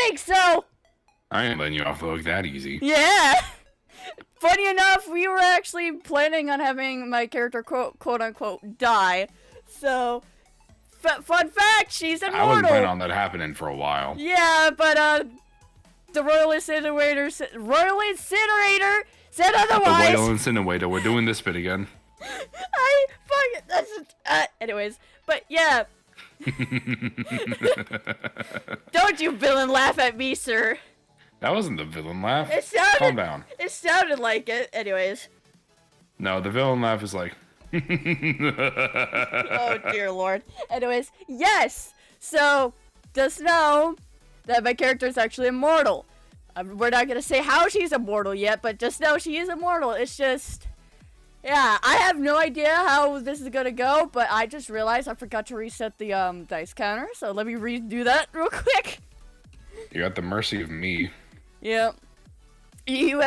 think so. I ain't letting you off the hook that easy. Yeah. Funny enough, we were actually planning on having my character quote unquote die. So, fun fact, she's immortal. I wasn't planning on that happening for a while. Yeah, but the Royal Incinerator said otherwise. The Royal Incinerator, we're doing this bit again. Anyways, but yeah. Don't you villain laugh at me, sir. That wasn't the villain laugh. Calm down. It sounded like it. Anyways. No, the villain laugh is like... Oh, dear Lord. Anyways, yes. So, just know that my character is actually immortal. We're not going to say how she's immortal yet, but just know she is immortal. It's just... Yeah, I have no idea how this is going to go, but I just realized I forgot to reset the dice counter, so let me redo that real quick. You're at the mercy of me. Yep. You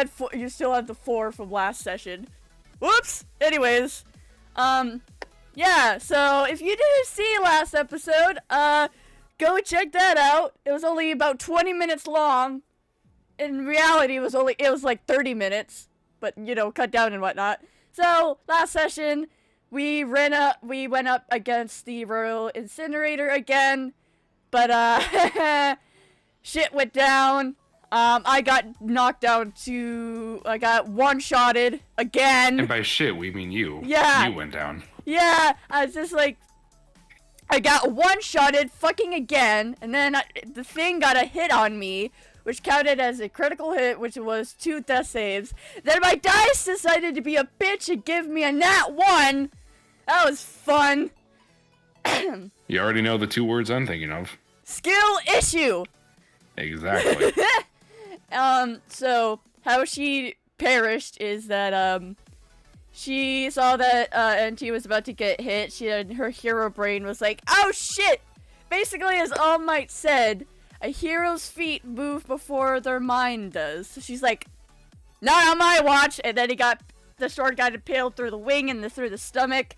still had the 4 from last session. Whoops! Anyways, yeah, so if you didn't see last episode, go check that out. It was only about 20 minutes long. In reality, it was like 30 minutes, but, you know, cut down and whatnot. So, last session, we went up against the Royal Incinerator again, but, shit went down. I got knocked down I got one-shotted again. And by shit, we mean you. Yeah. You went down. Yeah, I was just like, I got one-shotted fucking again, and then the thing got a hit on me, which counted as a critical hit, which was 2 death saves. Then my dice decided to be a bitch and give me a nat 1. That was fun. You already know the 2 words I'm thinking of. Skill issue. Exactly. So how she perished is that, she saw that, NT was about to get hit. Her hero brain was like, oh shit! Basically, as All Might said, a hero's feet move before their mind does. So she's like, not on my watch! And then the sword got impaled through the wing and through the stomach.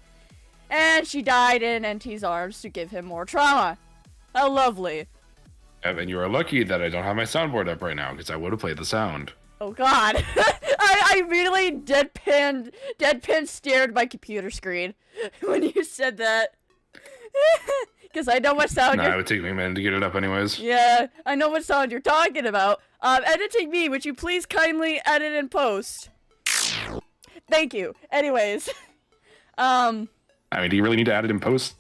And she died in NT's arms to give him more trauma. How lovely. And you are lucky that I don't have my soundboard up right now, because I would have played the sound. Oh god. I immediately deadpan stared my computer screen when you said that. Because I know what sound It would take me a minute to get it up anyways. Yeah, I know what sound you're talking about. Editing me, would you please kindly edit and post? Thank you. Anyways. I mean, do you really need to add it in post?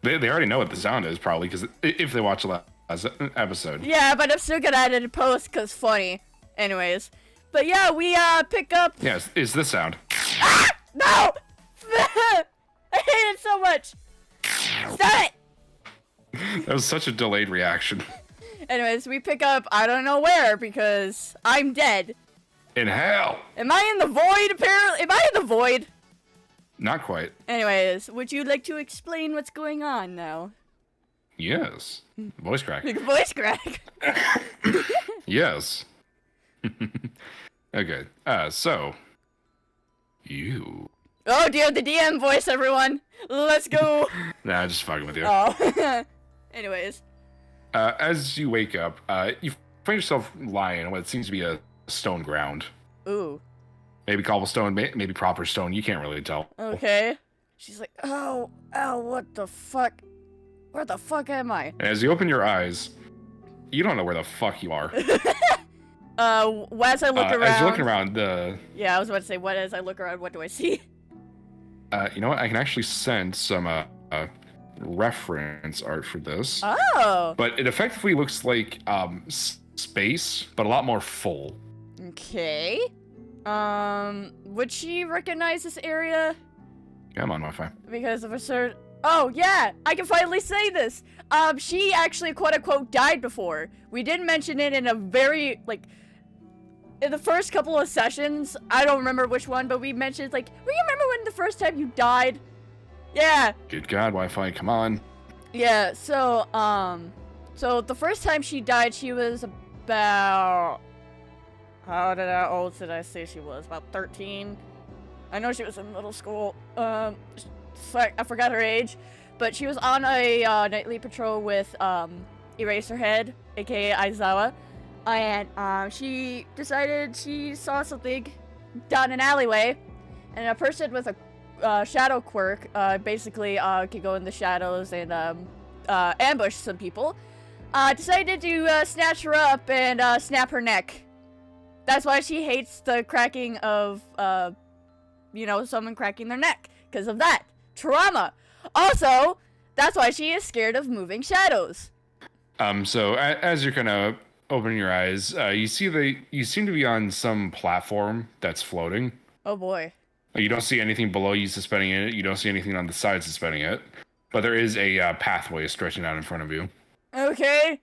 They already know what the sound is, probably, because if they watch the last episode. Yeah, but I'm still gonna add it in post, because funny. Anyways. But yeah, we, pick up... Yes, it's this sound. Ah! No! I hate it so much! Stop it! That was such a delayed reaction. Anyways, we pick up I don't know where, because I'm dead. In hell! Am I in the void, apparently? Am I in the void? Not quite. Anyways, would you like to explain what's going on now? Yes. Voice crack. Voice crack. Yes. Okay. So. You. Oh dear, the DM voice, everyone. Let's go. Nah, just fucking with you. Oh. Anyways. As you wake up, you find yourself lying on what seems to be a stone ground. Ooh. Maybe cobblestone, maybe proper stone. You can't really tell. Okay. She's like, oh, what the fuck? Where the fuck am I? And as you open your eyes, you don't know where the fuck you are. As I look around. As you're looking around, Yeah, I was about to say, as I look around, what do I see? You know what? I can actually send some, reference art for this. Oh. But it effectively looks like, space, but a lot more full. Okay. Would she recognize this area? Yeah, I'm on Wi-Fi. Because of a certain... Oh, yeah! I can finally say this! She actually, quote-unquote, died before. We did mention it in a very, like... In the first couple of sessions, I don't remember which one, but we mentioned, like... Remember when the first time you died? Yeah! Good God, Wi-Fi, come on. Yeah, so the first time she died, she was about... How old did I say she was? About 13? I know she was in middle school. I forgot her age. but she was on a nightly patrol with Eraserhead, aka Aizawa, and she decided she saw something down an alleyway, and a person with a shadow quirk basically could go in the shadows and ambush some people. Decided to snatch her up and snap her neck. That's why she hates the cracking of someone cracking their neck, because of that trauma. Also, that's why she is scared of moving shadows. So as you're kind of opening your eyes, you seem to be on some platform that's floating. Oh boy. You don't see anything below you suspending it. You don't see anything on the side suspending it. But there is a pathway stretching out in front of you. Okay.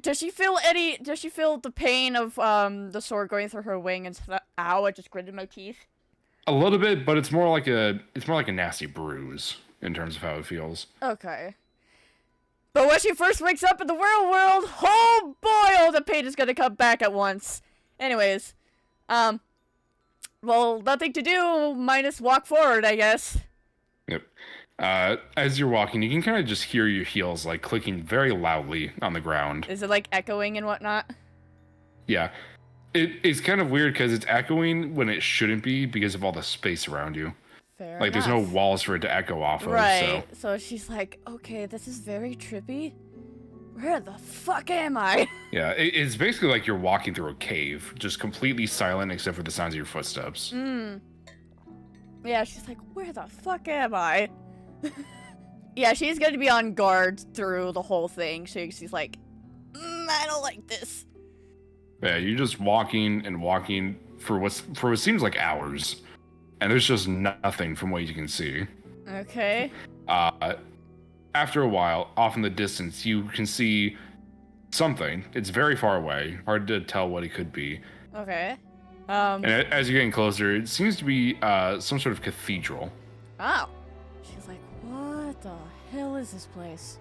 Does she feel the pain of the sword going through her wing and ow, I just gritted my teeth? A little bit, but it's more like a nasty bruise in terms of how it feels. Okay. But when she first wakes up in the real world, oh boy, all the pain is gonna come back at once. Anyways, well, nothing to do minus walk forward, I guess. Yep. As you're walking, you can kind of just hear your heels like clicking very loudly on the ground. Is it like echoing and whatnot? Yeah. It's kind of weird because it's echoing when it shouldn't be because of all the space around you. Fair like, enough. there's no walls for it to echo off of. Right. So she's like, okay, this is very trippy. Where the fuck am I? Yeah, it's basically like you're walking through a cave, just completely silent except for the sounds of your footsteps. Yeah, she's like, where the fuck am I? Yeah, she's gonna be on guard through the whole thing. She's like, I don't like this. Yeah, you're just walking and walking for what seems like hours, and there's just nothing from what you can see. Okay. After a while, off in the distance, you can see something. It's very far away, hard to tell what it could be. Okay. And as you're getting closer, it seems to be some sort of cathedral. Oh. She's like, what the hell is this place?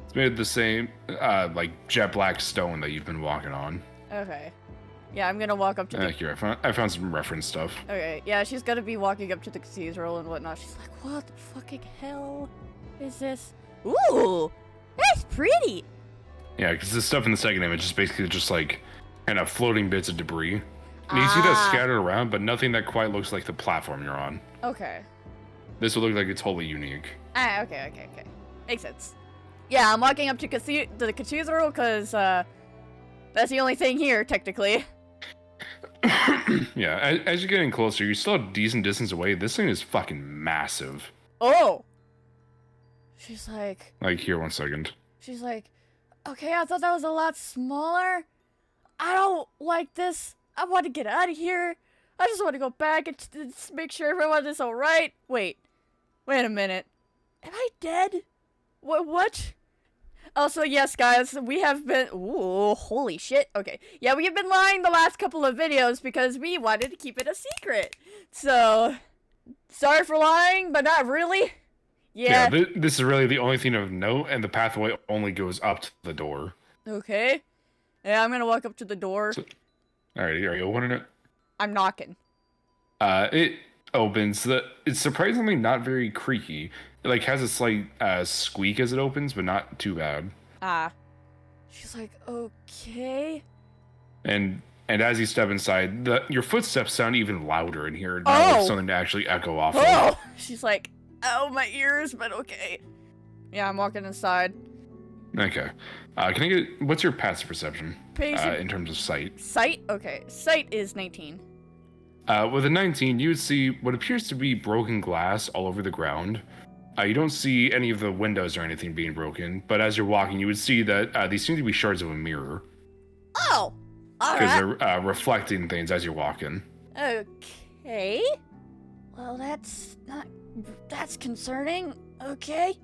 It's made of the same, like, jet black stone that you've been walking on. Okay. Yeah, I'm gonna walk up to the... Here, I found some reference stuff. Okay, yeah, she's gonna be walking up to the cathedral and whatnot. She's like, what the fucking hell is this? Ooh! That's pretty! Yeah, because the stuff in the second image is basically just, like, kind of floating bits of debris. And you see that scattered around, but nothing that quite looks like the platform you're on. Okay. This will look like it's totally unique. Okay. Makes sense. Yeah, I'm walking up to the cathedral because, that's the only thing here, technically. Yeah, as you're getting closer, you're still a decent distance away. This thing is fucking massive. Oh! She's like... Like, here, 1 second. She's like, okay, I thought that was a lot smaller. I don't like this. I want to get out of here. I just want to go back and just make sure everyone is alright. Wait a minute. Am I dead? What? Also, yes, guys, we have been... Ooh, holy shit. Okay. Yeah, we have been lying the last couple of videos because we wanted to keep it a secret. So, sorry for lying, but not really. Yeah. This is really the only thing of note, and the pathway only goes up to the door. Okay. Yeah, I'm gonna walk up to the door. Alright, are you opening it? I'm knocking. It opens. It's surprisingly not very creaky. It, like, has a slight squeak as it opens, but not too bad. She's like, okay. And as you step inside, your footsteps sound even louder in here. Now with something to actually echo off of. She's like, ow, my ears, but okay. Yeah, I'm walking inside. Okay. Can I get... What's your passive perception in terms of sight? Sight? Okay. Sight is 19. With a 19, you would see what appears to be broken glass all over the ground. You don't see any of the windows or anything being broken, but as you're walking, you would see that these seem to be shards of a mirror. Oh! Alright. Because they're reflecting things as you're walking. Okay. Well, that's concerning. Okay.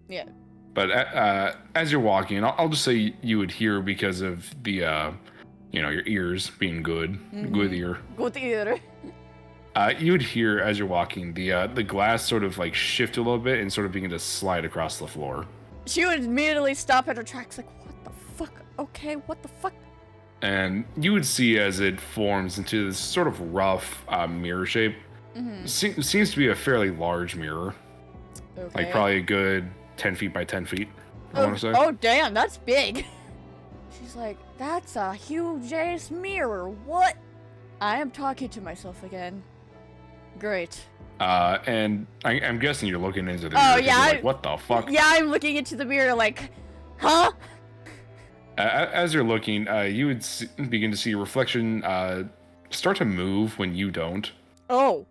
Yeah. But as you're walking, I'll just say you would hear because of the, your ears being good. Mm-hmm. Good ear. Good ear. You would hear as you're walking the glass sort of like shift a little bit and sort of begin to slide across the floor. She would immediately stop at her tracks like, what the fuck? Okay, what the fuck? And you would see as it forms into this sort of rough mirror shape. Mm-hmm. Seems to be a fairly large mirror. Okay. Like probably a good 10 feet by 10 feet, I want to say. Oh, damn, that's big. She's like, that's a huge ass mirror. What? I am talking to myself again. Great. And I'm guessing you're looking into the mirror. Oh, yeah. Like, what the fuck? Yeah, I'm looking into the mirror like, huh? As you're looking, you would begin to see a reflection start to move when you don't. Oh.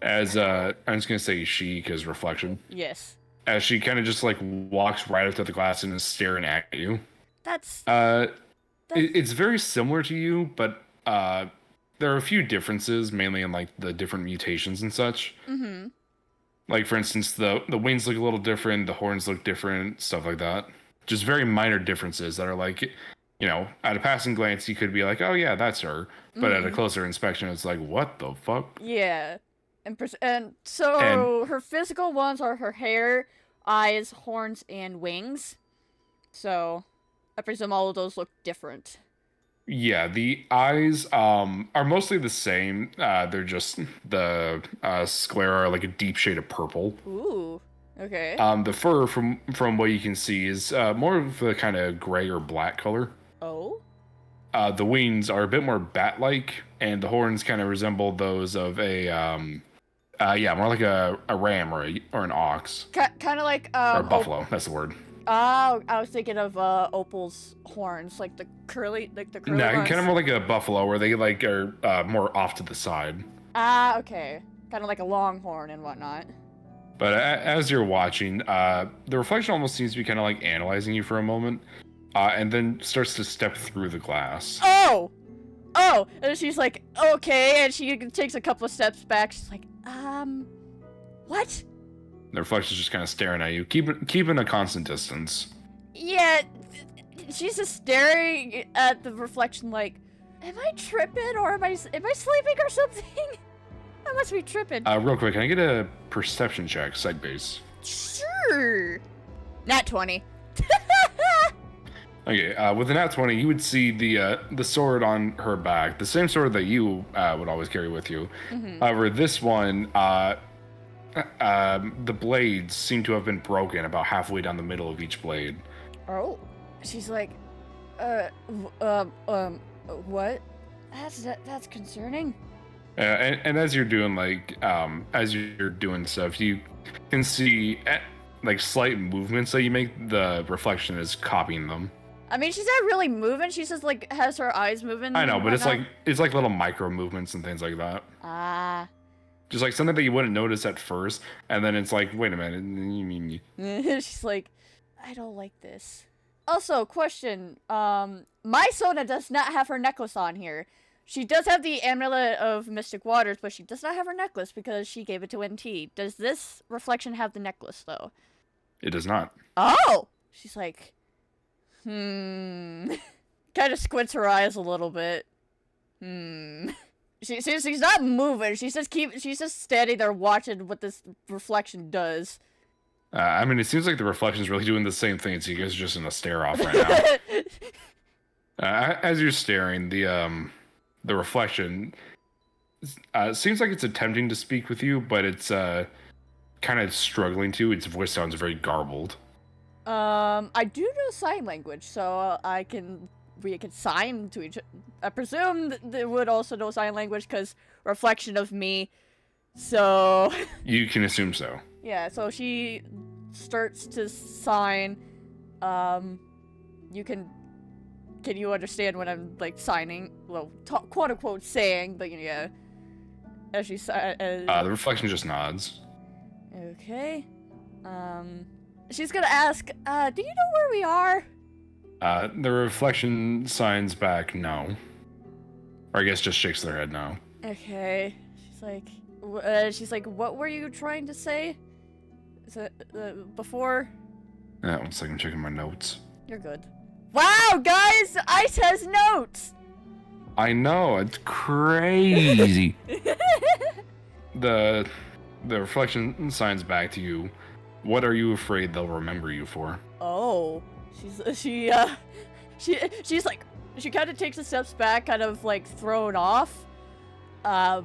As I'm just gonna say she, because reflection. Yes. As she kind of just like walks right up to the glass and is staring at you. That's... It's very similar to you, but there are a few differences, mainly in like the different mutations and such. Mm-hmm. Like for instance, the wings look a little different, the horns look different, stuff like that. Just very minor differences that are like, you know, at a passing glance, you could be like, oh yeah, that's her. But at a closer inspection, it's like, what the fuck? Yeah. And so her physical ones are her hair, eyes, horns, and wings. So I presume all of those look different. Yeah, the eyes are mostly the same. They're just the sclera are like a deep shade of purple. Ooh. Okay. The fur, from what you can see, is more of a kind of gray or black color. Oh. The wings are a bit more bat-like, and the horns kind of resemble those of a more like a ram or an ox. Kind of like or a buffalo. That's the word. Oh, I was thinking of Opal's horns, like the curly ones. Kind of more like a buffalo, where they like are more off to the side. Ah, okay. Kind of like a longhorn and whatnot. But as you're watching, the reflection almost seems to be kind of like analyzing you for a moment, and then starts to step through the glass. Oh! And she's like, okay, and she takes a couple of steps back. She's like, what? The reflection's just kind of staring at you, keeping a constant distance. Yeah, she's just staring at the reflection like, am I tripping or am I sleeping or something? I must be tripping. Real quick, can I get a perception check, side base? Sure. Nat 20. Okay, with the nat 20, you would see the sword on her back, the same sword that you would always carry with you. Mm-hmm. However, this one, the blades seem to have been broken about halfway down the middle of each blade. Oh. She's like, what? That's concerning. And as you're doing stuff, you can see like slight movements that you make. The reflection is copying them. I mean, she's not really moving. She just like has her eyes moving. I know, but it's like little micro movements and things like that. Ah. Just like something that you wouldn't notice at first, and then it's like, wait a minute. She's like, I don't like this. Also, question. My Sona does not have her necklace on here. She does have the Amulet of Mystic Waters, but she does not have her necklace because she gave it to NT. Does this reflection have the necklace, though? It does not. Oh! She's like, kind of squints her eyes a little bit. She's not moving. She's just standing there watching what this reflection does. I mean, it seems like the reflection's really doing the same thing. So you guys are just in a stare off right now. As you're staring, the reflection seems like it's attempting to speak with you, but it's kind of struggling to. Its voice sounds very garbled. I do know sign language, so we can sign to each other. I presume they would also know sign language because reflection of me. So you can assume so. Yeah, so she starts to sign. Can you understand when I'm like signing? Well, quote unquote saying, but yeah. As she the reflection just nods. Okay. She's gonna ask, do you know where we are? The reflection signs back no. Or I guess just shakes their head no. Okay. She's like, what were you trying to say? Is it, before? Yeah, 1 second, I'm checking my notes. You're good. Wow, guys! Ice has notes! I know, it's crazy. The reflection signs back to you. What are you afraid they'll remember you for? Oh. She's like, she kind of takes a steps back, kind of like thrown off. Hold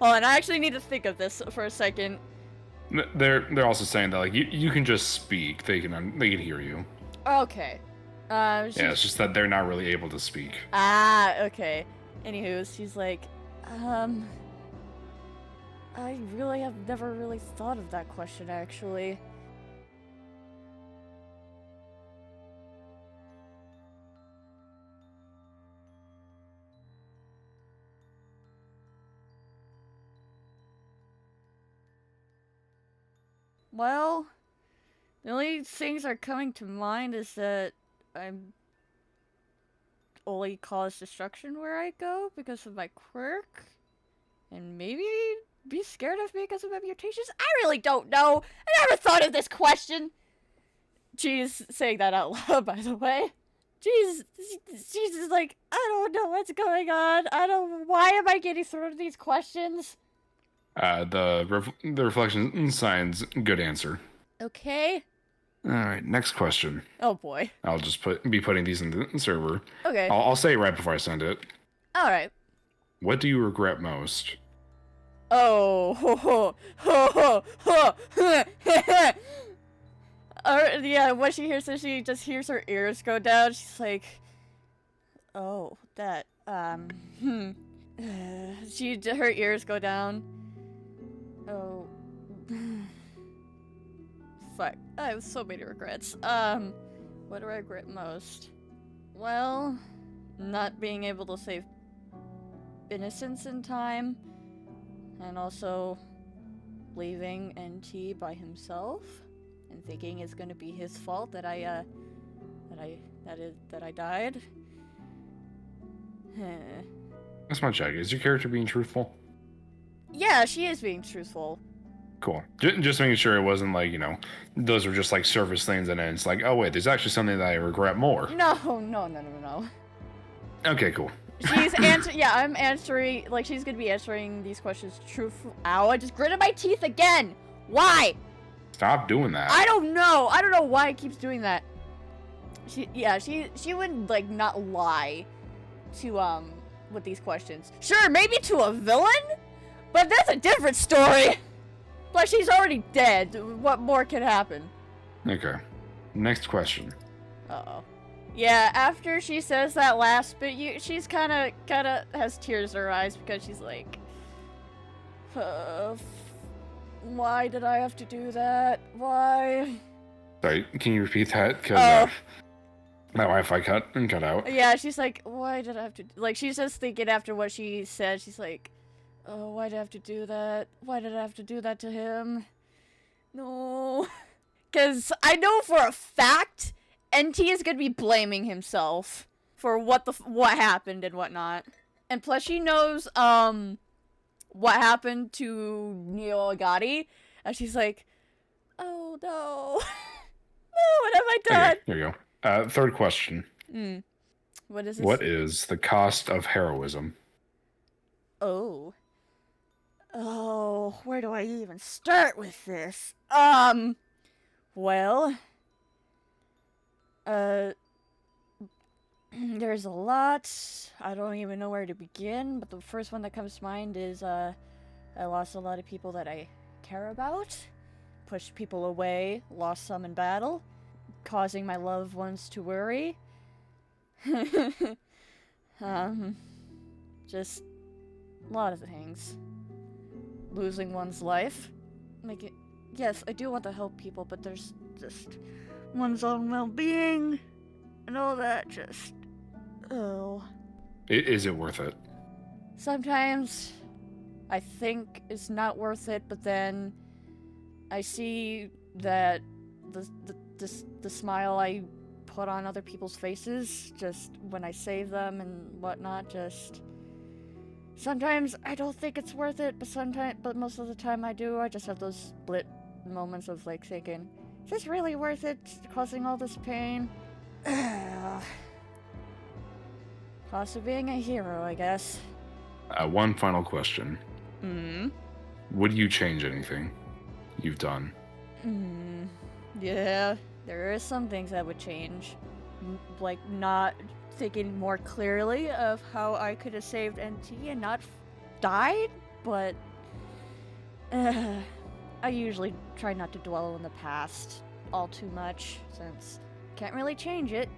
Hold on, I actually need to think of this for a second. They're also saying that like you can just speak. They can hear you. Okay. Yeah, it's just that they're not really able to speak. Ah, okay. Anywho, she's like, I really have never really thought of that question, actually. Well, the only things that are coming to mind is that I'm only cause destruction where I go because of my quirk, and maybe be scared of me because of my mutations? I really don't know. I never thought of this question. She's saying that out loud, by the way. She's just like, I don't know what's going on. Why am I getting thrown these questions? The reflection signs, good answer. Okay. All right, next question. Oh boy. I'll just be putting these in the server. Okay. I'll say it right before I send it. All right. What do you regret most? Oh, yeah, when she hears this, she just hears her ears go down. She's like, oh, that, her ears go down. Oh, fuck, I have so many regrets. What do I regret most? Well, not being able to save innocence in time. And also leaving NT by himself and thinking it's gonna be his fault that I died. That's my check. Is your character being truthful? Yeah, she is being truthful. Cool. Just making sure it wasn't like, those were just like surface things and then it's like, oh wait, there's actually something that I regret more. No. Okay, cool. She's I'm answering, like, she's gonna be answering these questions truthful. Ow, I just gritted my teeth again! Why? Stop doing that. I don't know why it keeps doing that. She would, like, not lie to, with these questions. Sure, maybe to a villain? But that's a different story! Like, she's already dead. What more can happen? Okay. Next question. Uh-oh. Yeah, after she says that last bit, she's kinda has tears in her eyes because she's like, why did I have to do that? Why? Sorry, can you repeat that? Because my Wi-Fi cut out. Yeah, she's like, why did I have to? Like, she's just thinking after what she said. She's like, oh, why did I have to do that? Why did I have to do that to him? No, because I know for a fact NT is gonna be blaming himself for what happened and whatnot. And plus she knows, what happened to Neo Agati. And she's like, oh no. No, what have I done? Okay, here you go. Third question. What is this? What is the cost of heroism? Oh, where do I even start with this? Well, there's a lot. I don't even know where to begin, but the first one that comes to mind is, I lost a lot of people that I care about, pushed people away, lost some in battle, causing my loved ones to worry. Just a lot of things. Losing one's life. Yes, I do want to help people, but there's just one's own well-being and all that just... Oh. Is it worth it? Sometimes I think it's not worth it, but then I see that the smile I put on other people's faces just when I save them and whatnot, just... Sometimes I don't think it's worth it, but most of the time I do. I just have those split moments of like thinking, is this really worth it, causing all this pain? Cost of being a hero, I guess. One final question. Would you change anything you've done? Yeah, there are some things I would change. Like not thinking more clearly of how I could have saved NT and not died, but I usually try not to dwell on the past all too much, since can't really change it.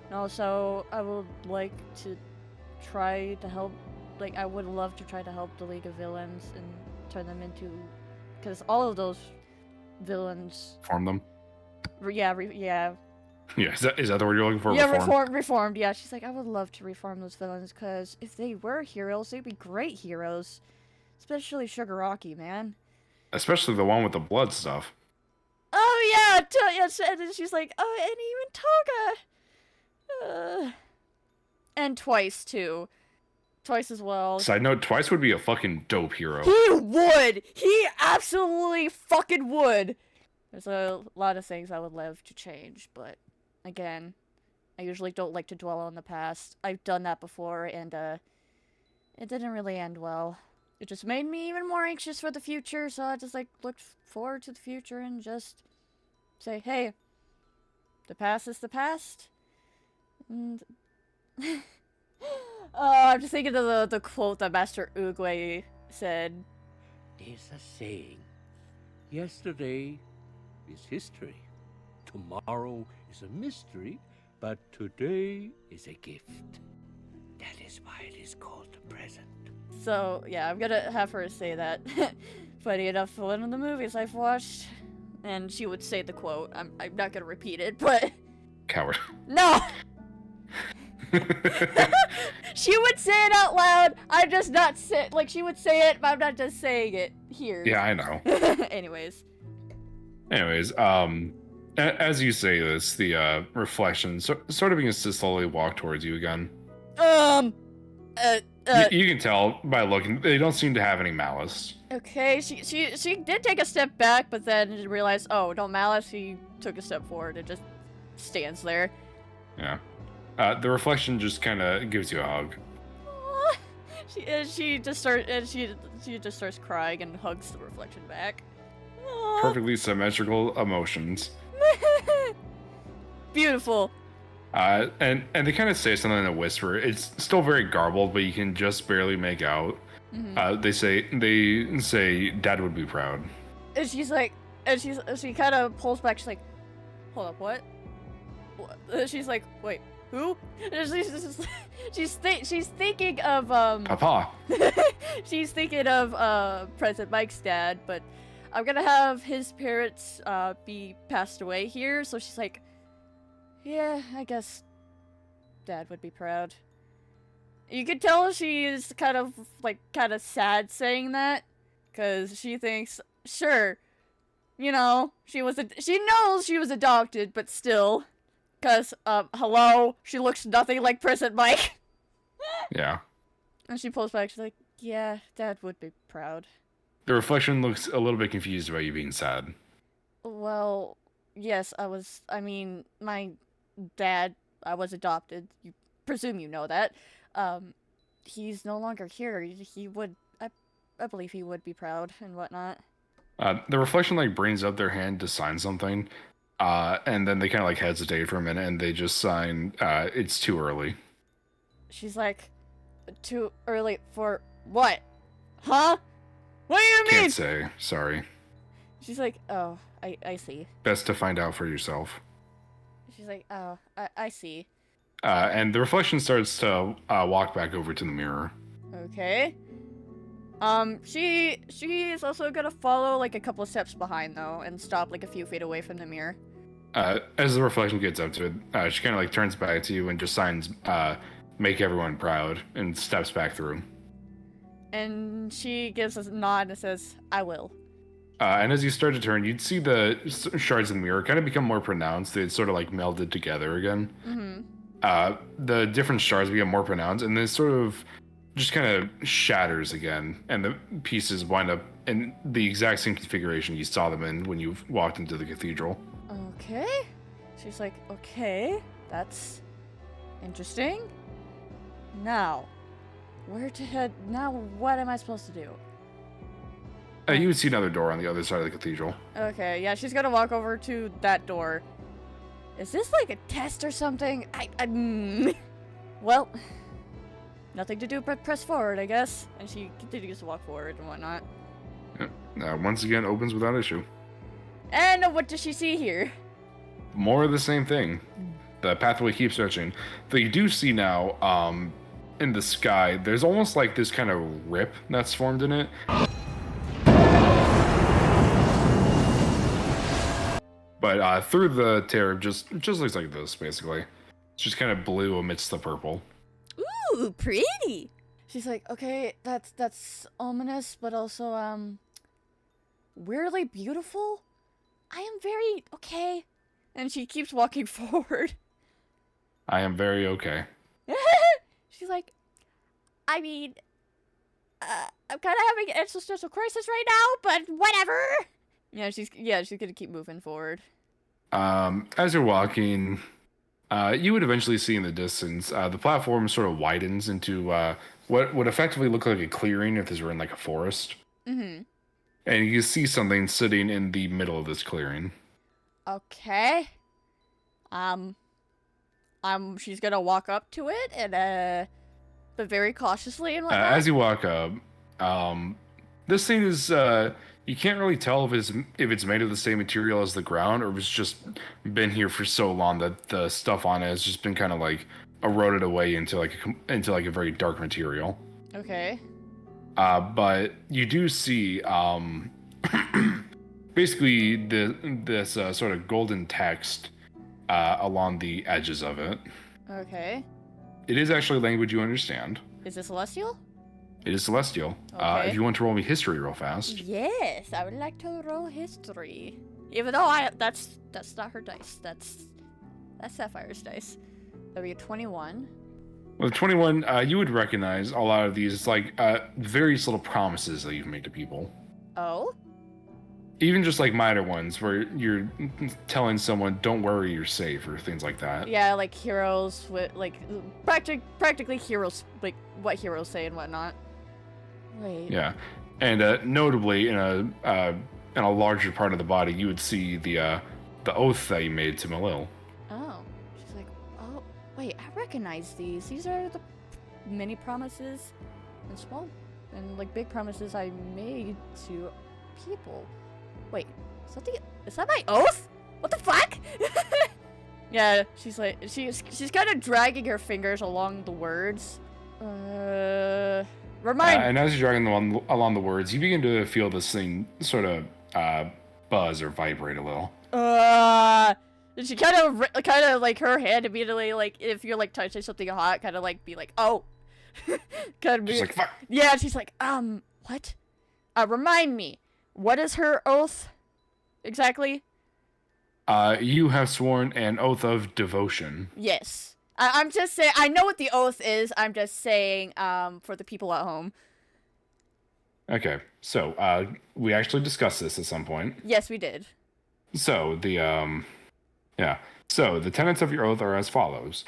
And also, I would like to try to help, like, I would love to try to help the League of Villains and turn them into, because all of those villains... Form them? Yeah. Yeah, is that the word you're looking for? Yeah, reformed, yeah. She's like, I would love to reform those villains, because if they were heroes, they'd be great heroes. Especially Shigaraki, man. Especially the one with the blood stuff. Oh, yeah, and then she's like, oh, and even Toga. And Twice, too. Twice as well. Side note, Twice would be a fucking dope hero. He would! He absolutely fucking would! There's a lot of things I would love to change, but again, I usually don't like to dwell on the past. I've done that before, and it didn't really end well. It just made me even more anxious for the future, so I just, like, looked forward to the future and just say, hey, the past is the past. And... I'm just thinking of the quote that Master Oogway said. There's a saying, yesterday is history, tomorrow is a mystery, but today is a gift. That is why it is called the present. So, yeah, I'm gonna have her say that. Funny enough, one of the movies I've watched, and she would say the quote. I'm not gonna repeat it, but... Coward. No! She would say it out loud, I'm just not like, she would say it, but I'm not just saying it here. Yeah, I know. Anyways, as you say this, the reflection sort of begins to slowly walk towards you again. You can tell by looking, they don't seem to have any malice. Okay, she did take a step back, but then realized, oh, no malice, he took a step forward and just stands there. Yeah. The reflection just kind of gives you a hug. Aww. She just starts crying and hugs the reflection back. Aww. Perfectly symmetrical emotions. Beautiful. And they kind of say something in a whisper. It's still very garbled, but you can just barely make out. Mm-hmm. They say Dad would be proud. And she's like, she kind of pulls back. She's like, hold up, what? She's like, wait, who? She's thinking of Papa. She's thinking of President Mike's dad, but I'm gonna have his parents be passed away here. So she's like, yeah, I guess Dad would be proud. You could tell she's kind of sad saying that, because she thinks, sure, you know, she knows she was adopted, but still, because hello, she looks nothing like President Mike. Yeah. And she pulls back. She's like, yeah, Dad would be proud. The reflection looks a little bit confused about you being sad. Well, yes, my dad, I was adopted. You presume you know that. He's no longer here. He would, I believe he would be proud and whatnot. The reflection brings up their hand to sign something, and then they kind of hesitate for a minute, and they just sign. It's too early. She's like, too early for what? Huh? What do you mean? Can't say. Sorry. She's like, oh, I see. Best to find out for yourself. She's like, oh, I see. And the reflection starts to walk back over to the mirror. Okay. She is also gonna follow a couple of steps behind though, and stop a few feet away from the mirror. As the reflection gets up to it, she kind of turns back to you and just signs, "Make everyone proud," and steps back through. And she gives us a nod and says, "I will." And as you start to turn, you'd see the shards of the mirror kind of become more pronounced. They'd sort of melded together again. Mm-hmm. The different shards become more pronounced, and then sort of just kind of shatters again. And the pieces wind up in the exact same configuration you saw them in when you walked into the cathedral. Okay. She's like, okay, that's interesting. Now, where to head? Now, what am I supposed to do? You would see another door on the other side of the cathedral. Okay, yeah, she's gonna walk over to that door. Is this a test or something? Well, nothing to do but press forward, I guess. And she continues to walk forward and whatnot. Once again, opens without issue. And what does she see here? More of the same thing. The pathway keeps searching. Though you do see now, in the sky, there's almost like this kind of rip that's formed in it. But through the tear, just looks like this, basically. It's just kind of blue amidst the purple. Ooh, pretty. She's like, okay, that's ominous, but also, weirdly beautiful. I am very okay. And she keeps walking forward. I am very okay. She's like, I mean, I'm kind of having an existential crisis right now, but whatever. Yeah, she's gonna keep moving forward. As you're walking, you would eventually see in the distance, the platform sort of widens into what would effectively look like a clearing if this were in like a forest. Mm-hmm. And you see something sitting in the middle of this clearing. Okay. She's gonna walk up to it and but very cautiously and whatnot. As you walk up, this thing is you can't really tell if it's made of the same material as the ground, or if it's just been here for so long that the stuff on it has just been kind of like eroded away into like a very dark material. Okay. But you do see basically this sort of golden text along the edges of it. Okay. It is actually language you understand. Is it celestial? It is celestial. Okay. If you want to roll me history real fast. Yes, I would like to roll history. Even though that's not her dice. That's Sapphire's dice. That'd be a 21. Well, 21, you would recognize a lot of these like various little promises that you've made to people. Oh? Even just like minor ones where you're telling someone, "Don't worry, you're safe," or things like that. Yeah, like heroes with like practically heroes, like what heroes say and whatnot. Wait. Yeah, and notably in a larger part of the body, you would see the oath that you made to Malil. Oh, she's like, oh wait, I recognize these. These are the many promises and small and like big promises I made to people. Wait, is that my oath? What the fuck? Yeah, she's like, she's kind of dragging her fingers along the words. And as you're dragging them along the words, you begin to feel this thing sort of buzz or vibrate a little. And she kind of like her hand immediately, like if you're like touching something hot, kind of like be like, oh, kind of be. She's like, fuck. Yeah, she's like, what? Remind me. What is her oath exactly? You have sworn an oath of devotion. Yes. I'm just saying, I know what the oath is. I'm just saying, for the people at home. Okay, so we actually discussed this at some point. Yes, we did. So the tenets of your oath are as follows: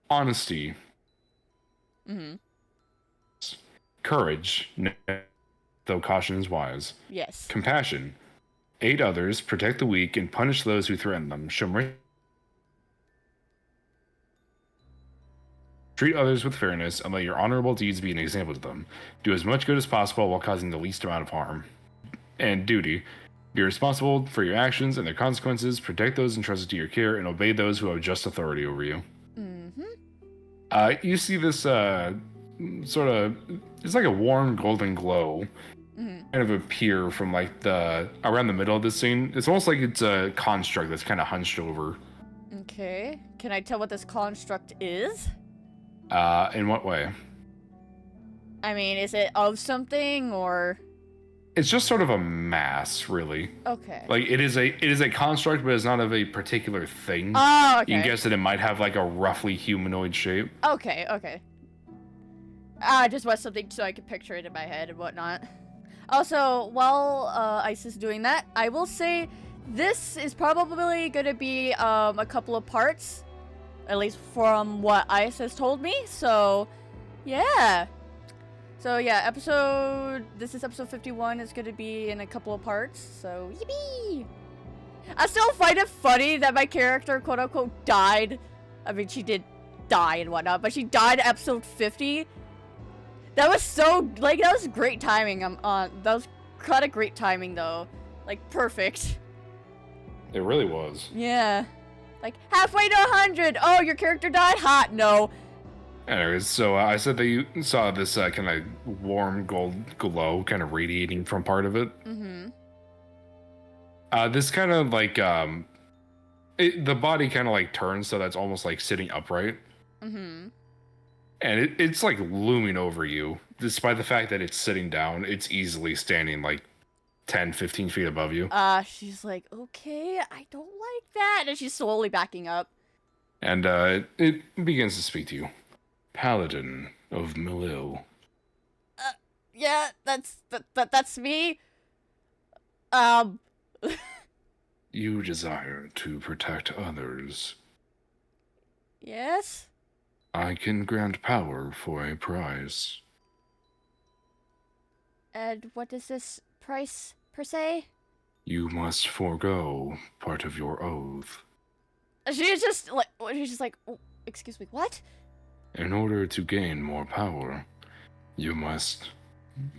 honesty, courage, though caution is wise. Yes. Compassion, aid others, protect the weak, and punish those who threaten them. Show mercy. Treat others with fairness, and let your honorable deeds be an example to them. Do as much good as possible while causing the least amount of harm. And duty. Be responsible for your actions and their consequences, protect those entrusted to your care, and obey those who have just authority over you. You see this sort of, it's like a warm golden glow kind of appear from like around the middle of this scene. It's almost like it's a construct that's kind of hunched over. Okay. Can I tell what this construct is? In what way? I mean, is it of something or? It's just sort of a mass, really. Okay. Like it is a construct, but it's not of a particular thing. Oh, okay. You can guess that it might have like a roughly humanoid shape. Okay, okay. I just want something so I can picture it in my head and whatnot. Also, while Ice is doing that, I will say this is probably going to be a couple of parts, at least from what Ice has told me. So, yeah. So yeah, this is episode 51. It's going to be in a couple of parts. So, yippee! I still find it funny that my character, quote unquote, died. I mean, she did die and whatnot, but she died at episode 50. That was so, like, that was great timing. That was kind of great timing, though. Like, perfect. It really was. Yeah. Like, halfway to 100! Oh, your character died? Hot, no. Anyways, so I said that you saw this kind of warm gold glow kind of radiating from part of it. Mm-hmm. This kind of like, the body kind of like turns so that's almost like sitting upright. Mm-hmm. And it's like looming over you. Despite the fact that it's sitting down, it's easily standing like 10, 15 feet above you. She's like, okay, I don't like that. And she's slowly backing up. And it begins to speak to you. Paladin of Melil. Yeah, that's me. You desire to protect others. Yes? I can grant power for a price. And what is this price, per se? You must forego part of your oath. She's just like, oh, excuse me, what? In order to gain more power, you must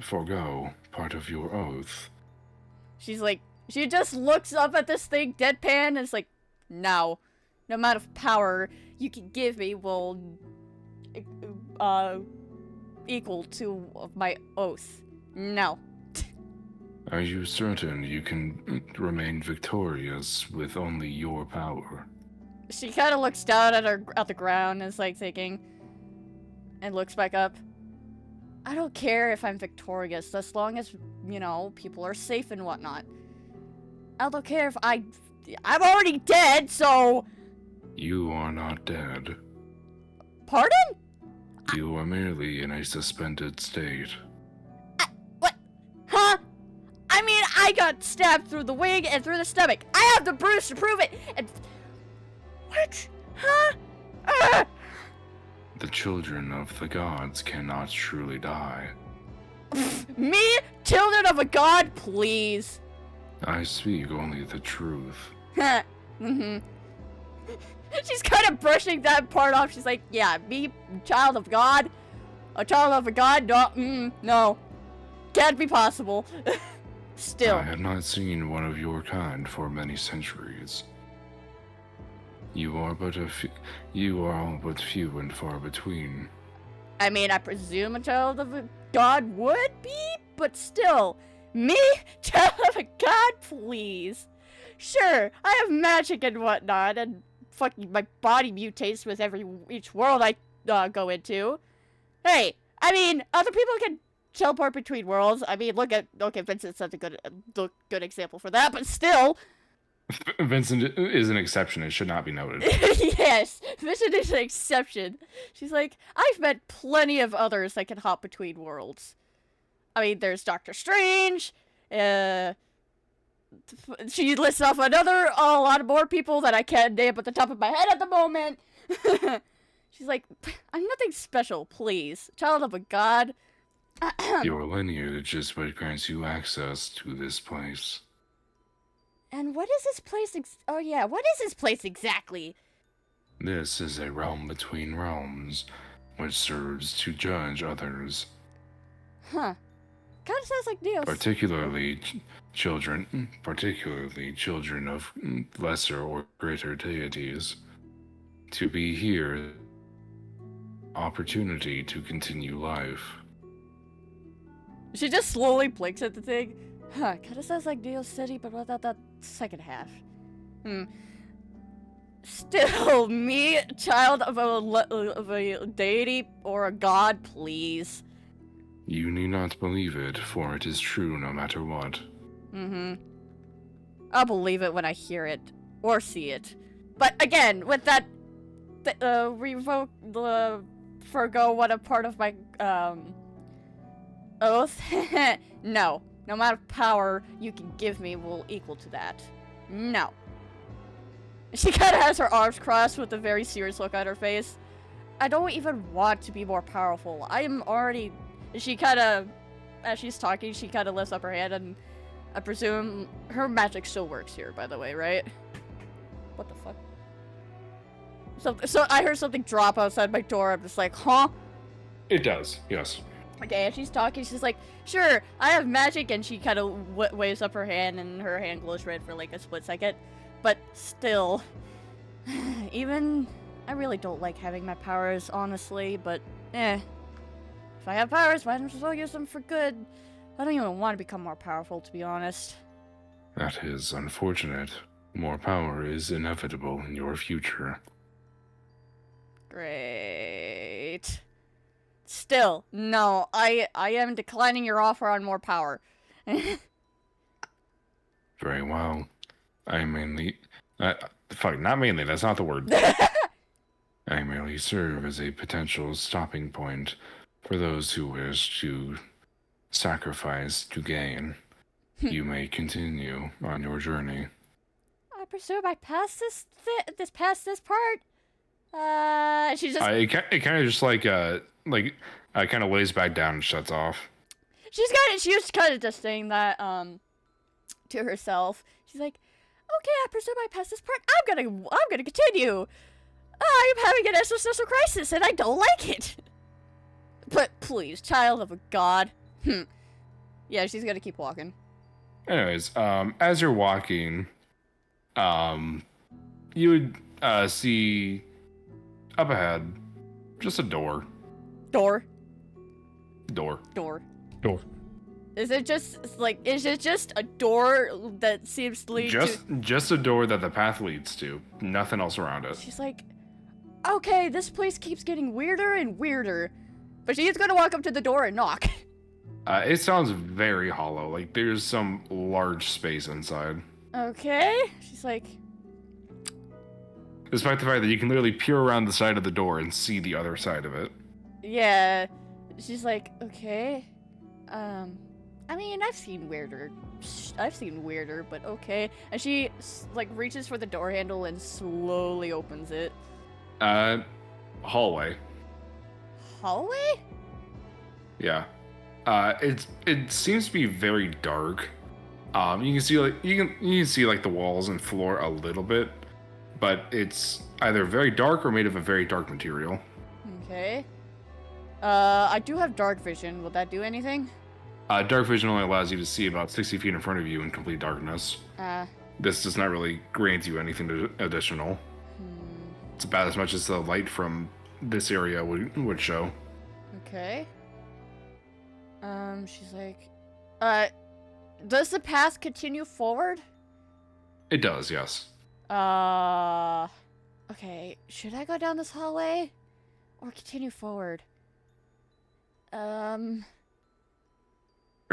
forego part of your oath. She's like, she just looks up at this thing, deadpan, and it's like, no amount of power you can give me will, equal to my oath. No. Are you certain you can remain victorious with only your power? She kind of looks down at the ground and is like thinking, and looks back up. I don't care if I'm victorious, as long as, you know, people are safe and whatnot. I don't care if I'm already dead, so... You are not dead. Pardon? You are merely in a suspended state. What? Huh? I mean, I got stabbed through the wing and through the stomach. I have the bruise to prove it, and... What? Huh? The children of the gods cannot truly die. Me? Children of a god? Please. I speak only the truth. Mm-hmm. She's kind of brushing that part off. She's like, yeah, me, child of God? A child of a god? No, no. Can't be possible. Still. I have not seen one of your kind for many centuries. You are all but few and far between. I mean, I presume a child of a god would be, but still. Me? Child of a god, please. Sure, I have magic and whatnot, and fucking my body mutates with each world I go into. Hey, I mean, other people can teleport between worlds. I mean, okay, Vincent's such a good example for that, but still. Vincent is an exception. It should not be noted. Yes, Vincent is an exception. She's like, I've met plenty of others that can hop between worlds. I mean, there's Doctor Strange. She lists off a lot of more people that I can't name at the top of my head at the moment. She's like, I'm nothing special, please. Child of a god. Your lineage is what grants you access to this place. And what is this place what is this place exactly? This is a realm between realms, which serves to judge others. Huh. Kind of sounds like Neos. Particularly children of lesser or greater deities. To be here, opportunity to continue life. She just slowly blinks at the thing. Huh, kinda sounds like Neos City, but without that second half. Still, me, child of a deity or a god, please. You need not believe it, for it is true no matter what. I'll believe it when I hear it. Or see it. But again, with that, forgo what a part of my, oath? No. No amount of power you can give me will equal to that. No. She kind of has her arms crossed with a very serious look on her face. I don't even want to be more powerful. I am already... She kind of... As she's talking, she kind of lifts up her hand, and I presume her magic still works here, by the way, right? What the fuck? So I heard something drop outside my door. I'm just like, huh? It does, yes. Okay, and she's talking. She's like, "Sure, I have magic," and she kind of waves up her hand, and her hand glows red for like a split second. But still, even I really don't like having my powers, honestly. But if I have powers, why don't I use them for good? I don't even want to become more powerful, to be honest. That is unfortunate. More power is inevitable in your future. Great. Still, no, I am declining your offer on more power. Very well. I mainly... not mainly, that's not the word. I merely serve as a potential stopping point for those who wish to sacrifice to gain. You may continue on your journey. I presume I passed this part. She just It kind of just kind of lays back down and shuts off. she was kind of just saying that to herself. She's like, okay, I presume I passed this part. I'm gonna continue. I'm having an existential crisis and I don't like it. But please, child of a god. Yeah, she's gonna keep walking. Anyways, as you're walking, you would see up ahead just a door. Door. Door. Is it just a door that seems to lead to... Just a door that the path leads to. Nothing else around it. She's like, okay, this place keeps getting weirder and weirder. But she's gonna walk up to the door and knock. It sounds very hollow. Like there's some large space inside. Okay. She's like... Despite the fact that you can literally peer around the side of the door and see the other side of it. Yeah. She's like, okay. I mean, I've seen weirder, but okay. And she, like, reaches for the door handle and slowly opens it. Hallway. Hallway? Yeah. It seems to be very dark. You can see you can see like the walls and floor a little bit, but it's either very dark or made of a very dark material. Okay. I do have dark vision. Will that do anything? Dark vision only allows you to see about 60 feet in front of you in complete darkness. This does not really grant you anything additional. It's about as much as the light from this area would show. Okay. She's like, does the path continue forward? It does, yes. Okay, should I go down this hallway? Or continue forward? Or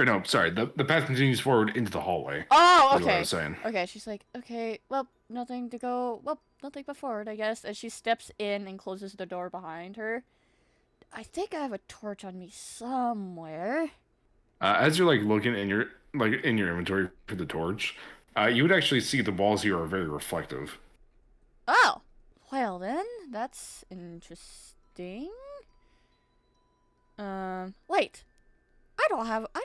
no, sorry, the path continues forward into the hallway. Oh, Is what I okay. was saying. Okay, she's like, okay, well, nothing but forward, I guess. And she steps in and closes the door behind her. I think I have a torch on me somewhere. As you're like looking in your inventory for the torch, you would actually see the walls here are very reflective. Oh, well then, that's interesting. Wait. I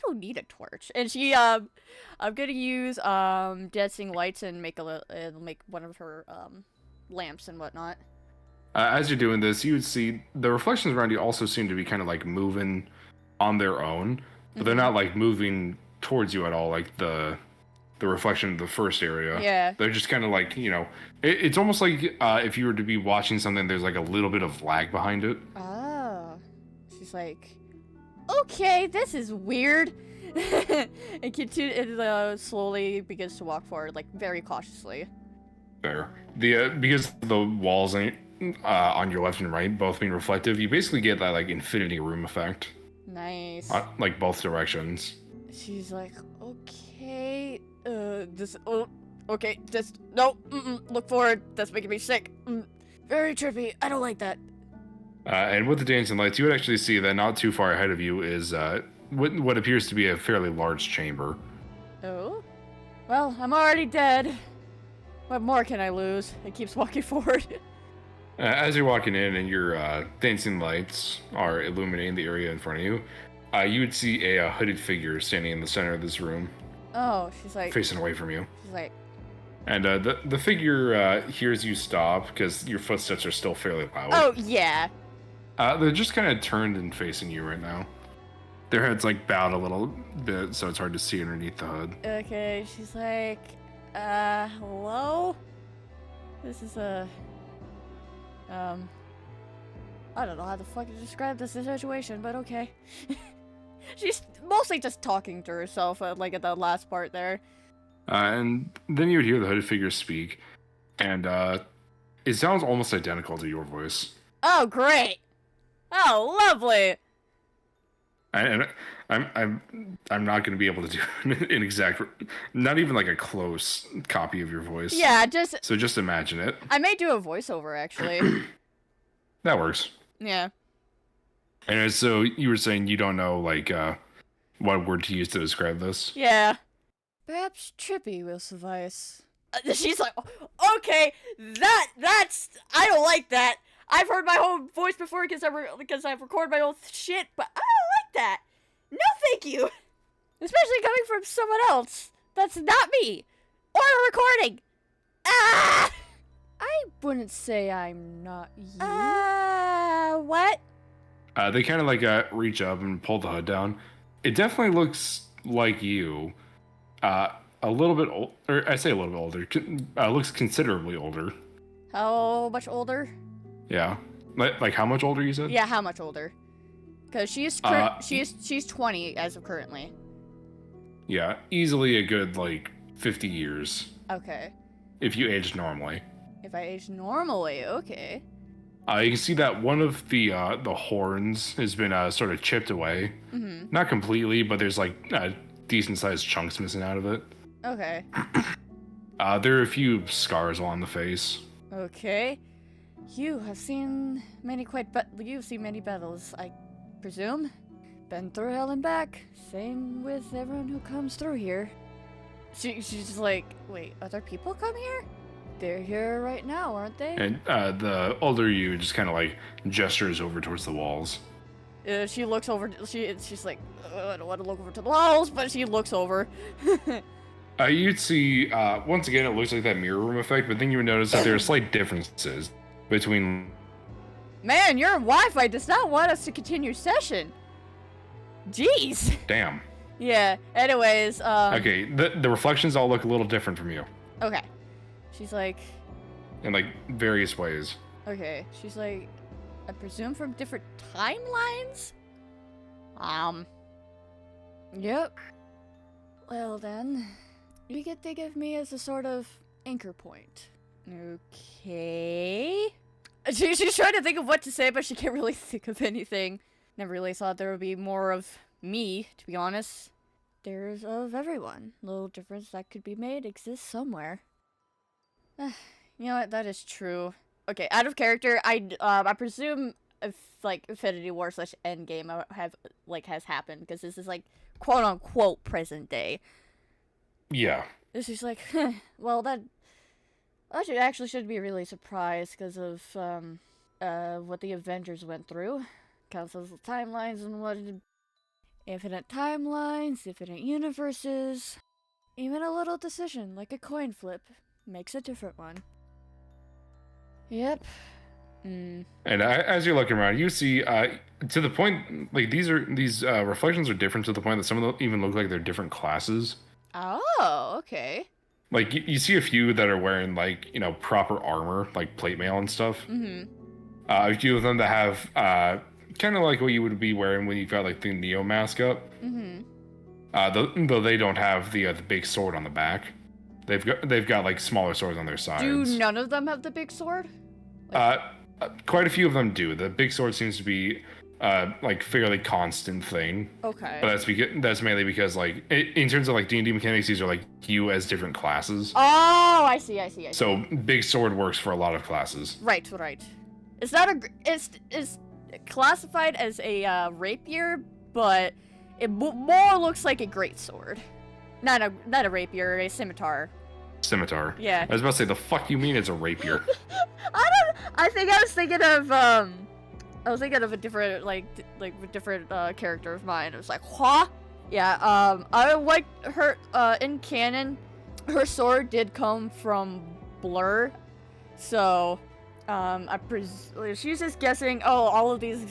don't need a torch. And she, I'm gonna use, dancing lights and make one of her, lamps and whatnot. As you're doing this, you would see the reflections around you also seem to be kind of like moving on their own, but they're not like moving towards you at all, like the reflection of the first area. Yeah. They're just kind of like, it's almost like if you were to be watching something, there's like a little bit of lag behind it. Oh. She's like, okay, this is weird. And slowly begins to walk forward, like very cautiously. Fair. Because the walls on your left and right both being reflective, you basically get that like infinity room effect. Nice. Like both directions. She's like, okay, no, look forward. That's making me sick. Very trippy. I don't like that. And with the dancing lights, you would actually see that not too far ahead of you is what appears to be a fairly large chamber. Oh? Well, I'm already dead. What more can I lose? It keeps walking forward. As you're walking in and your dancing lights are illuminating the area in front of you, you would see a hooded figure standing in the center of this room. Oh, she's like... Facing away from you. She's like... And the figure hears you stop because your footsteps are still fairly loud. Oh, yeah. They're just kind of turned and facing you right now. Their head's like bowed a little bit, so it's hard to see underneath the hood. Okay, she's like, hello? This is I don't know how the fuck to describe this situation, but okay. She's mostly just talking to herself, like at the last part there. And then you would hear the hooded figure speak, and it sounds almost identical to your voice. Oh, great! Oh, lovely! And I'm not going to be able to do an exact, not even like a close copy of your voice. Yeah, So just imagine it. I may do a voiceover, actually. That works. Yeah. And so you were saying you don't know, like, what word to use to describe this? Yeah. Perhaps trippy will suffice. She's like, okay, that's, I don't like that. I've heard my own voice before because I've recorded my own shit, but I don't like that. No, thank you. Especially coming from someone else. That's not me. Or a recording. Ah! I wouldn't say I'm not you. What? They kind of like reach up and pull the hood down. It definitely looks like you. A little bit old, or I say a little bit older. Looks considerably older. How much older? Yeah. Like how much older you said? Yeah, how much older? Because she's 20 as of currently. Yeah, easily a good like 50 years. Okay. If you aged normally. If I age normally, okay. You can see that one of the horns has been sort of chipped away. Mm-hmm. Not completely, but there's like decent sized chunks missing out of it. Okay. There are a few scars along the face. Okay. You have seen many you've seen many battles, I presume. Been through hell and back. Same with everyone who comes through here. She's just like, wait, other people come here? They're here right now, aren't they? And the older you just kind of like gestures over towards the walls. She looks over. She's like, I don't want to look over to the walls, but she looks over. You'd see once again it looks like that mirror room effect, but then you would notice that there are slight differences between. Man, your Wi-Fi does not want us to continue session. Jeez. Damn. Yeah. Anyways. Okay. The reflections all look a little different from you. Okay. She's like. In like various ways. Okay. She's like, I presume from different timelines? Yep. Well then, you could think of me as a sort of anchor point. Okay. She's trying to think of what to say, but she can't really think of anything. Never really thought there would be more of me, to be honest. There's of everyone. Little difference that could be made exists somewhere. You know what? That is true. Okay, out of character, I presume if like Infinity War / Endgame has happened because this is like quote unquote present day. Yeah. This is like, well that should be really surprised because of what the Avengers went through. Cancels the timelines and what infinite timelines, infinite universes. Even a little decision like a coin flip makes a different one. Yep. And as you're looking around, you see to the point like these reflections are different to the point that some of them even look like they're different classes. Oh, okay. Like you see a few that are wearing like proper armor, like plate mail and stuff. Mm-hmm. A few of them that have kind of like what you would be wearing when you've got like the Neo mask up. Mm-hmm. Though they don't have the big sword on the back. They've got like smaller swords on their sides. Do none of them have the big sword? Quite a few of them do. The big sword seems to be like fairly constant thing. Okay. But that's mainly because like in terms of like D&D mechanics, these are like you as different classes. Oh, I see. So big sword works for a lot of classes. Right. It's not it's classified as a rapier, but it more looks like a greatsword. Not a rapier, a scimitar. Scimitar. Yeah. I was about to say, the fuck you mean it's a rapier? I think I was thinking of a different different character of mine. It was like, huh? Yeah. I like her. In canon, her sword did come from Blur, so she's just guessing. Oh, all of these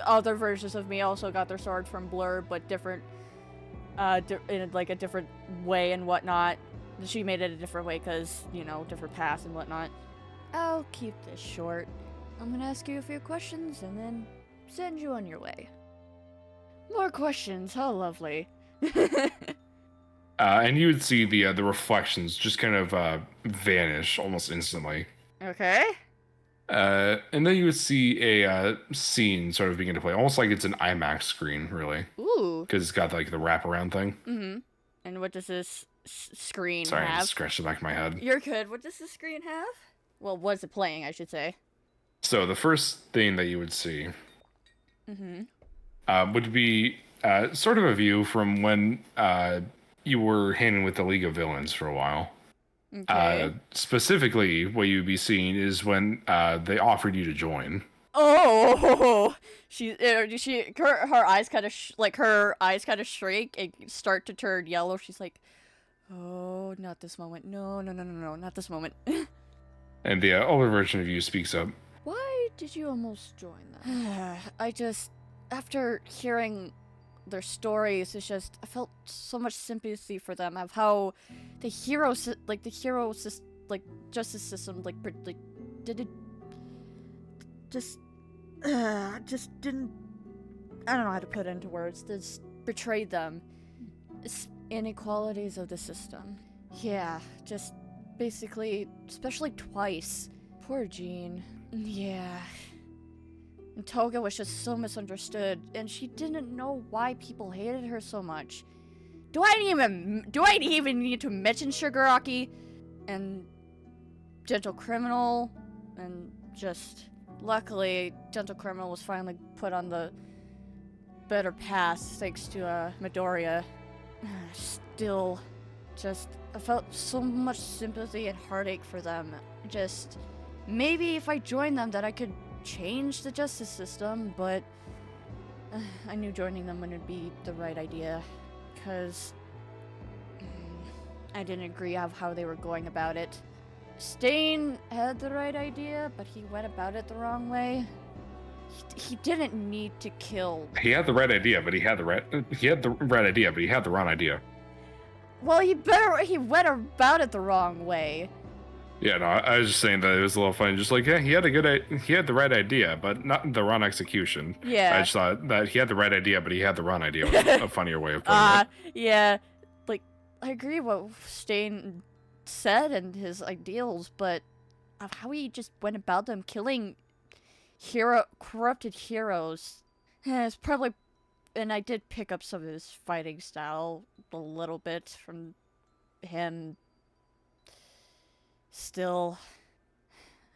other versions of me also got their sword from Blur, but different, in like a different way and whatnot. She made it a different way because, you know, different paths and whatnot. I'll keep this short. I'm gonna ask you a few questions and then send you on your way. More questions, how lovely. And you would see the reflections just kind of vanish almost instantly. Okay. And then you would see a scene sort of begin to play, almost like it's an IMAX screen, really. Ooh. Because it's got like the wraparound thing. Mm-hmm. And what does this screen Sorry, have? I just scratched the back of my head. You're good. What does this screen have? Well, what's it playing, I should say? So the first thing that you would see would be sort of a view from when you were hanging with the League of Villains for a while. Okay. Specifically, what you'd be seeing is when they offered you to join. Oh, her eyes kind of her eyes kind of shrink and start to turn yellow. She's like, "Oh, not this moment. No, not this moment." And the older version of you speaks up. Why did you almost join them? I just, after hearing their stories, it's just, I felt so much sympathy for them of how the justice system, did it, just didn't, I don't know how to put it into words, just betrayed them. It's inequalities of the system. Yeah, just basically, especially twice. Poor Jean. Yeah. And Toga was just so misunderstood, and she didn't know why people hated her so much. Do I even need to mention Shigaraki and Gentle Criminal, and just luckily Gentle Criminal was finally put on the better path thanks to Midoriya. Still, just I felt so much sympathy and heartache for them. Just maybe if I joined them that I could change the justice system, but I knew joining them wouldn't be the right idea, because I didn't agree of how they were going about it. Stain had the right idea, but he went about it the wrong way. He didn't need to kill. He had the right idea, but he had the right idea, but he had the wrong idea. Well, he went about it the wrong way. Yeah, no, I was just saying that it was a little funny. Just like, yeah, he had the right idea, but not the wrong execution. Yeah. I just thought that he had the right idea, but he had the wrong idea. Was a funnier way of putting it. Yeah. Like, I agree what Stain said and his ideals, but of how he just went about them killing corrupted heroes. It's probably, and I did pick up some of his fighting style a little bit from him. Still,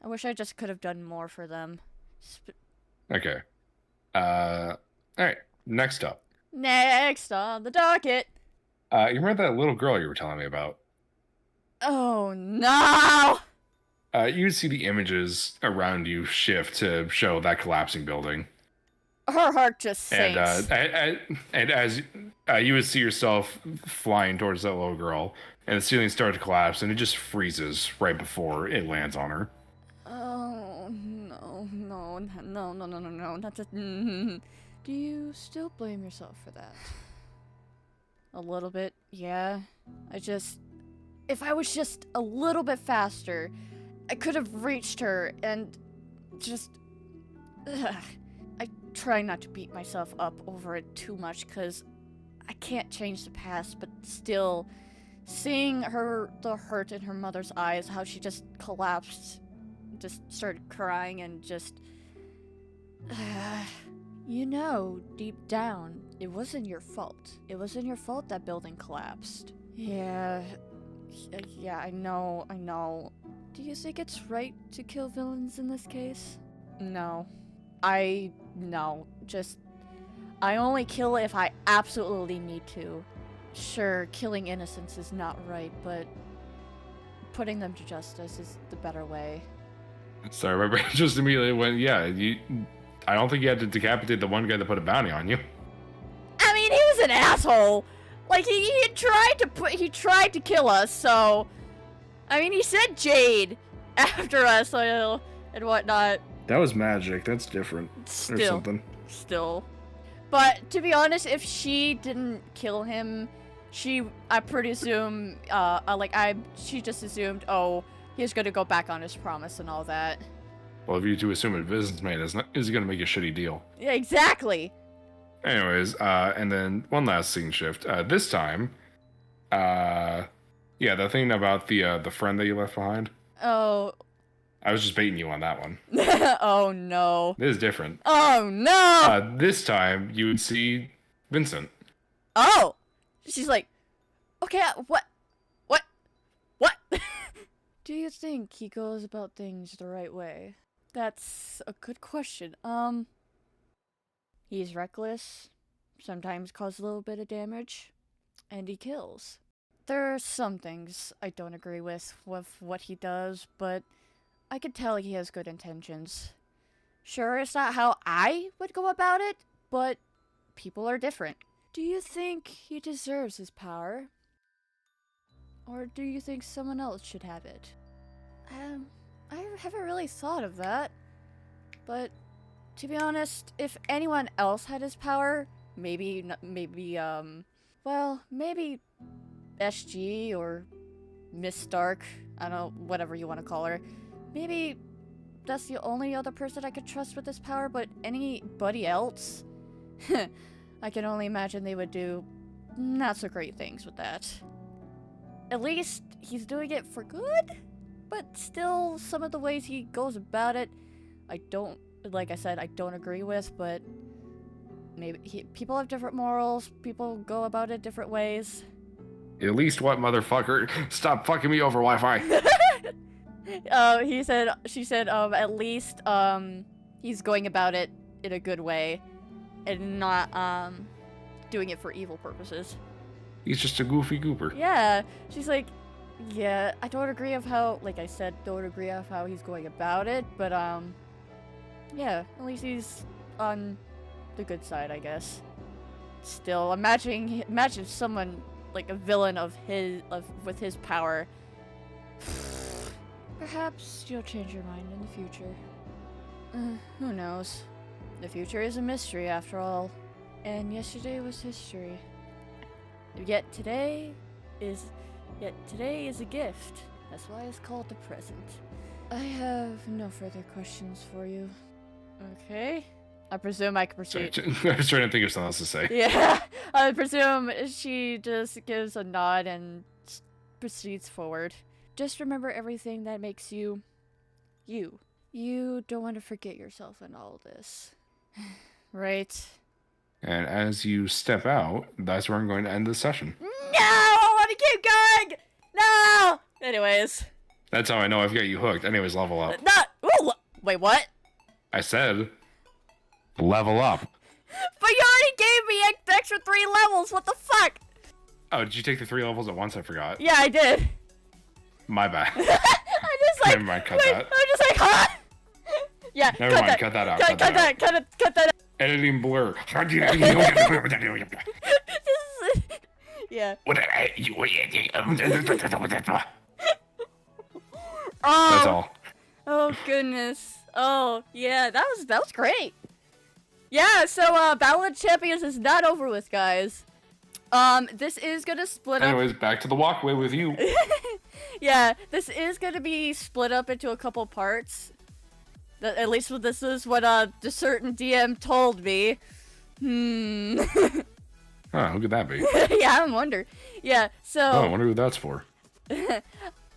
I wish I just could have done more for them. Okay. All right. Next up. Next on the docket. You remember that little girl you were telling me about? Oh no! You see the images around you shift to show that collapsing building. Her heart just sinks. And as you would see yourself flying towards that little girl, and the ceiling starts to collapse, and it just freezes right before it lands on her. Oh, no, not just... Do you still blame yourself for that? A little bit, yeah. If I was just a little bit faster, I could have reached her, and just... I try not to beat myself up over it too much, because I can't change the past, but still... Seeing the hurt in her mother's eyes, how she just collapsed, just started crying and just... You know, deep down, it wasn't your fault. It wasn't your fault that building collapsed. Yeah, I know. Do you think it's right to kill villains in this case? No. No. I only kill if I absolutely need to. Sure, killing innocents is not right, but putting them to justice is the better way. Sorry, my brain just immediately went, yeah, I don't think you had to decapitate the one guy that put a bounty on you. I mean, he was an asshole. Like, he tried to kill us, so... I mean, he sent Jade after us, and whatnot. That was magic. That's different. Still. Or something. still. But to be honest, if she didn't kill him, I presume, she just assumed, oh, he's gonna go back on his promise and all that. Well, if you two assume a businessman is gonna make a shitty deal. Yeah, exactly. Anyways, and then one last scene shift. This time, yeah, the thing about the friend that you left behind. Oh. I was just baiting you on that one. Oh no. This is different. Oh no. This time you would see Vincent. Oh. She's like, okay, what? Do you think he goes about things the right way? That's a good question. He's reckless, sometimes causes a little bit of damage, and he kills. There are some things I don't agree with what he does, but I can tell he has good intentions. Sure, it's not how I would go about it, but people are different. Do you think he deserves his power? Or do you think someone else should have it? I haven't really thought of that. But, to be honest, if anyone else had his power, maybe SG or Miss Stark, I don't know, whatever you want to call her. Maybe that's the only other person I could trust with this power, but anybody else? I can only imagine they would do not so great things with that. At least he's doing it for good, but still some of the ways he goes about it, like I said, I don't agree with, but maybe people have different morals, people go about it different ways. At least what, motherfucker? Stop fucking me over Wi-Fi. She said, at least, he's going about it in a good way and not, doing it for evil purposes. He's just a goofy goober. Yeah, she's like, yeah, I don't agree of how, like I said, don't agree of how he's going about it, but, yeah, at least he's on the good side, I guess. Still, imagine someone, like a villain with his power. Perhaps you'll change your mind in the future. Who knows? The future is a mystery, after all. And yesterday was history. Yet today is a gift. That's why it's called the present. I have no further questions for you. Okay. I presume I can proceed. I was trying to think of something else to say. Yeah. I presume she just gives a nod and proceeds forward. Just remember everything that makes you, you. You don't want to forget yourself in all this. Right? And as you step out, that's where I'm going to end the session. No! I want to keep going! No! Anyways. That's how I know I've got you hooked. Anyways, level up. Ooh, wait, what? I said, level up. But you already gave me an extra 3 levels. What the fuck? Oh, did you take the 3 levels at once? I forgot. Yeah, I did. My bad. I'm just like, Never mind, cut that. I'm just like, huh? Yeah, Never mind, cut that out. Cut that out. Editing blur. Yeah. That's all. Oh goodness. Oh yeah, that was great. Yeah, so Ballad of Champions is not over with, guys. This is gonna split up. Anyways, back to the walkway with you. Yeah, this is gonna be split up into a couple parts. At least this is what the certain DM told me. Huh, who could that be? Yeah, I wonder. Yeah, so. Oh, I wonder who that's for.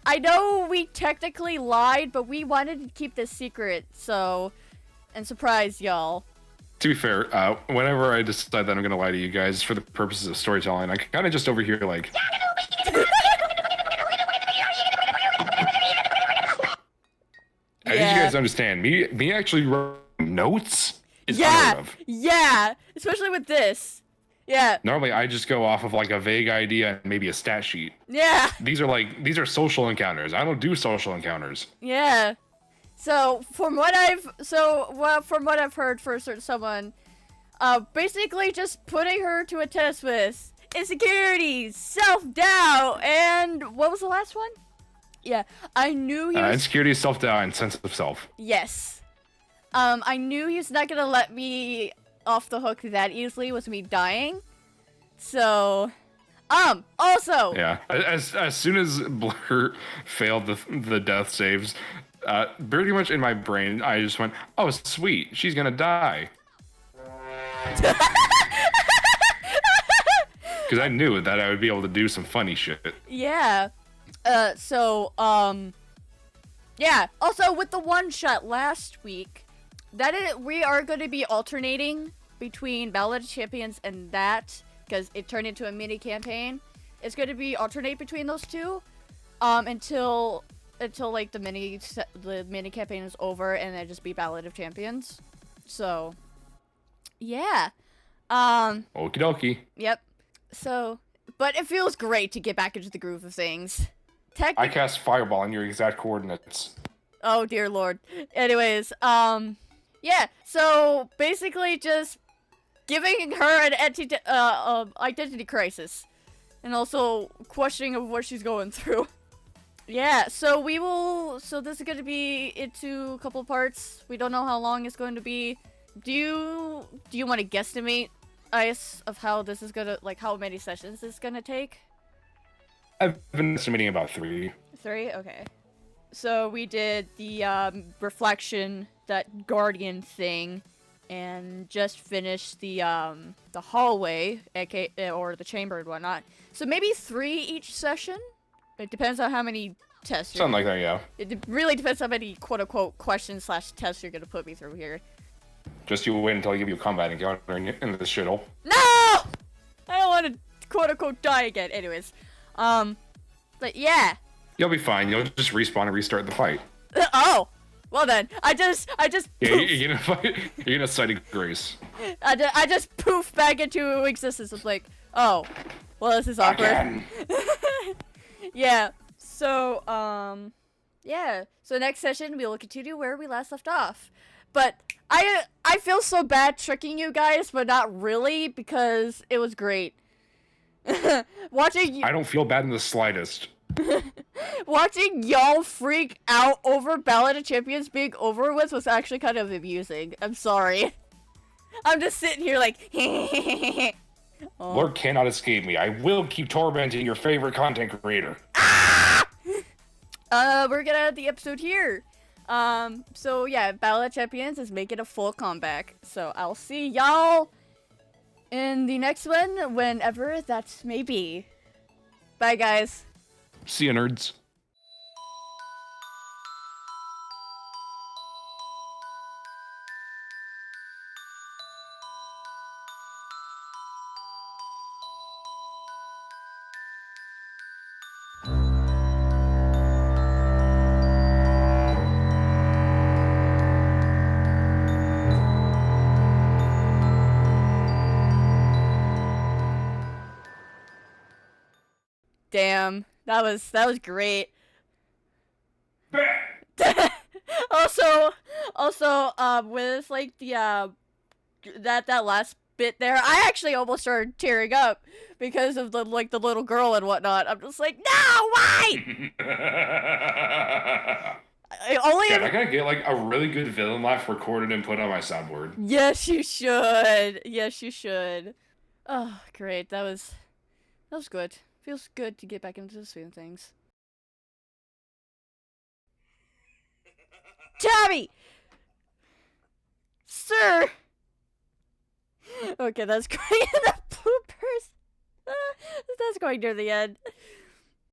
I know we technically lied, but we wanted to keep this secret, so. And surprise y'all. To be fair, whenever I decide that I'm going to lie to you guys for the purposes of storytelling, I kind of just overhear like. As you guys understand, me actually writing notes is unheard of. Yeah, especially with this. Yeah. Normally, I just go off of like a vague idea and maybe a stat sheet. Yeah. These are social encounters. I don't do social encounters. Yeah. So from what I've heard for someone, basically just putting her to a test with insecurities, self-doubt, and what was the last one? Yeah, I knew he was... Insecurity, self-doubt, and sense of self. Yes. I knew he was not gonna let me off the hook that easily was me dying. So, also. Yeah. As soon as Blur failed the death saves, pretty much in my brain, I just went, "Oh, sweet, she's gonna die." Because I knew that I would be able to do some funny shit. Yeah. Yeah. Also, with the one shot last week, we are going to be alternating between Ballad of Champions and that, because it turned into a mini campaign. It's going to be alternate between those two, until like the mini campaign is over, and then just be Ballad of Champions. So, yeah. Okie dokie. Yep. So, but it feels great to get back into the groove of things. I cast Fireball on your exact coordinates. Oh, dear Lord. Anyways, yeah, so basically just giving her an identity crisis. And also questioning of what she's going through. Yeah, so this is going to be into a couple parts. We don't know how long it's going to be. Do you want to guesstimate, Ice, of how this is gonna, like, how many sessions it's gonna take? I've been estimating about 3. 3? Okay. So we did the reflection, that guardian thing, and just finished the hallway, or the chamber and whatnot. So maybe 3 each session? It depends on how many tests Something like that, yeah. It really depends on how many quote-unquote questions/tests you're gonna put me through here. Just you wait until I give you a combat encounter in the shittle. No! I don't want to quote-unquote die again. Anyways. But yeah. You'll be fine. You'll just respawn and restart the fight. Oh! Well then, I just Yeah, poof. you're gonna fight. You're gonna sight grace. I just poof back into existence. It's like, oh, well, this is awkward. Again. Yeah. So, yeah. So next session we will continue where we last left off. But I feel so bad tricking you guys, but not really, because it was great. Watching I don't feel bad in the slightest. Watching y'all freak out over Ballad of Champions being over with was actually kind of amusing. I'm sorry. I'm just sitting here like, oh. Lord cannot escape me. I will keep tormenting your favorite content creator. We're gonna end the episode here. So yeah, Ballad of Champions is making a full comeback. So I'll see y'all in the next one, whenever that may be. Bye, guys. See ya, nerds. Damn, that was great. also, with like the that last bit there, I actually almost started tearing up because of the little girl and whatnot. I'm just like, no, why? I gotta get like a really good villain laugh recorded and put on my soundboard. Yes, you should. Yes, you should. Oh, great. That was good. Feels good to get back into the swing of things. Tabby! Sir! Okay, that's going in the bloopers. That's going near the end.